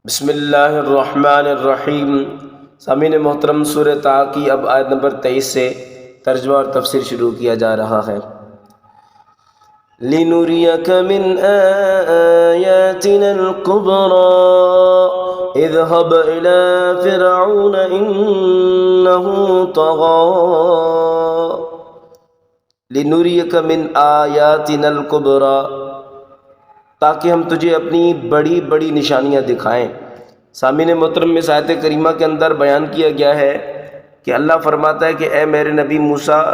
بسم اللہ الرحمن الرحیم۔ سامعین محترم، سورہ طٰ کی اب آیت نمبر 23 سے ترجمہ اور تفسیر شروع کیا جا رہا ہے۔ لِنُرِيَكَ مِنْ آيَاتِنَا الْكُبْرَى اذْهَبْ إِلَى فِرْعَوْنَ إِنَّهُ طَغَىٰ۔ لِنُرِيَكَ مِنْ آيَاتِنَا الْكُبْرَى، تاکہ ہم تجھے اپنی بڑی بڑی نشانیاں دکھائیں۔ سامعین محترم، اس آیت کریمہ کے اندر بیان کیا گیا ہے کہ اللہ فرماتا ہے کہ اے میرے نبی موسیٰ،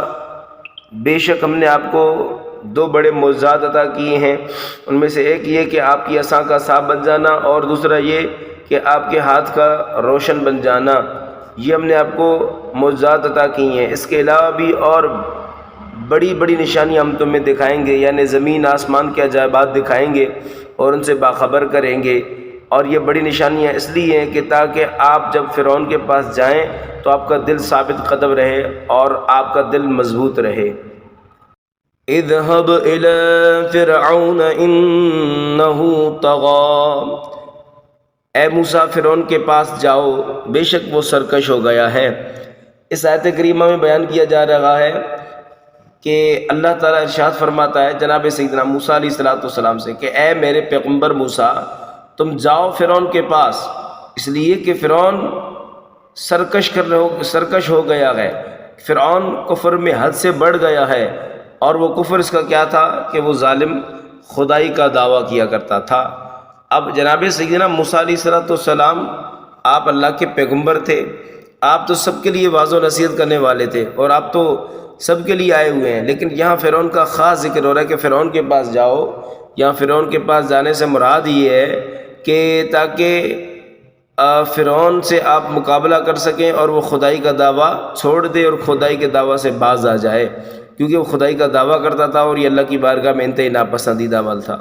بے شک ہم نے آپ کو دو بڑے معجزات عطا کیے ہیں۔ ان میں سے ایک یہ کہ آپ کی عصا کا سانپ بن جانا، اور دوسرا یہ کہ آپ کے ہاتھ کا روشن بن جانا۔ یہ ہم نے آپ کو معجزات عطا کی ہیں۔ اس کے علاوہ بھی اور بڑی بڑی نشانیاں ہم تمہیں دکھائیں گے، یعنی زمین آسمان کے عجائبات دکھائیں گے اور ان سے باخبر کریں گے۔ اور یہ بڑی نشانیاں اس لیے ہیں کہ تاکہ آپ جب فرعون کے پاس جائیں تو آپ کا دل ثابت قدم رہے اور آپ کا دل مضبوط رہے۔ اذهب الى فرعون انه طغى، اے موسیٰ فرعون کے پاس جاؤ، بے شک وہ سرکش ہو گیا ہے۔ اس آیت کریمہ میں بیان کیا جا رہا ہے کہ اللہ تعالیٰ ارشاد فرماتا ہے جناب سیدنا موسیٰ علیہ السلام سے کہ اے میرے پیغمبر موسیٰ، تم جاؤ فرعون کے پاس، اس لیے کہ فرعون سرکش ہو گیا ہے۔ فرعون کفر میں حد سے بڑھ گیا ہے، اور وہ کفر اس کا کیا تھا کہ وہ ظالم خدائی کا دعویٰ کیا کرتا تھا۔ اب جناب سیدنا موسیٰ علیہ السلام آپ اللہ کے پیغمبر تھے، آپ تو سب کے لیے واعظ و نصیحت کرنے والے تھے، اور آپ تو سب کے لیے آئے ہوئے ہیں، لیکن یہاں فرعون کا خاص ذکر ہو رہا ہے کہ فرعون کے پاس جاؤ۔ یہاں فرعون کے پاس جانے سے مراد یہ ہے کہ تاکہ فرعون سے آپ مقابلہ کر سکیں اور وہ خدائی کا دعویٰ چھوڑ دے اور خدائی کے دعویٰ سے باز آ جائے، کیونکہ وہ خدائی کا دعویٰ کرتا تھا اور یہ اللہ کی بارگاہ میں انتہائی ناپسندیدہ عمل تھا۔